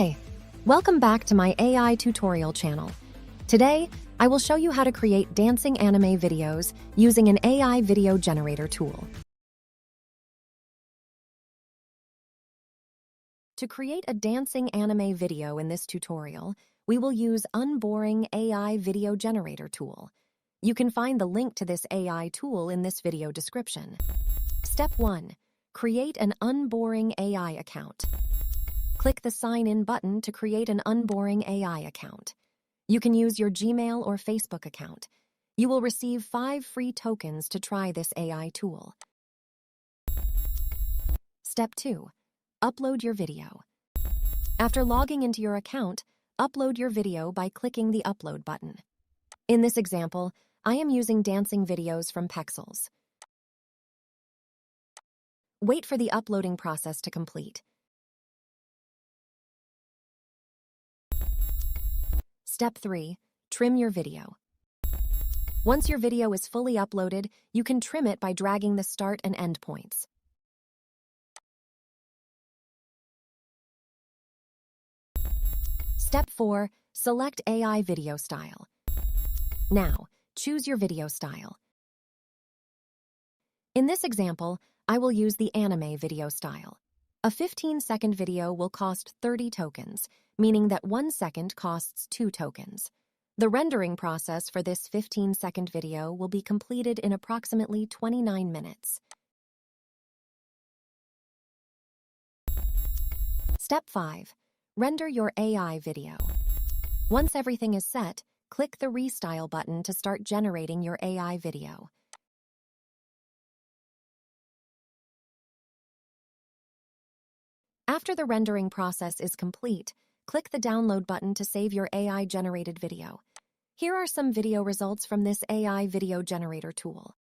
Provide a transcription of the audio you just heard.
Hi, welcome back to my AI tutorial channel. Today, I will show you how to create dancing anime videos using an AI video generator tool. To create a dancing anime video in this tutorial, we will use Unboring AI video generator tool. You can find the link to this AI tool in this video description. Step 1. Create an Unboring AI account. Click the Sign In button to create an Unboring AI account. You can use your Gmail or Facebook account. You will receive 5 free tokens to try this AI tool. Step 2. Upload your video. After logging into your account, upload your video by clicking the Upload button. In this example, I am using dancing videos from Pexels. Wait for the uploading process to complete. Step 3. Trim your video. Once your video is fully uploaded, you can trim it by dragging the start and end points. Step 4. Select AI video style. Now, choose your video style. In this example, I will use the anime video style. A 15-second video will cost 30 tokens, meaning that 1 second costs 2 tokens. The rendering process for this 15-second video will be completed in approximately 29 minutes. Step 5. Render your AI video. Once everything is set, click the Restyle button to start generating your AI video. After the rendering process is complete, click the Download button to save your AI-generated video. Here are some video results from this AI video generator tool.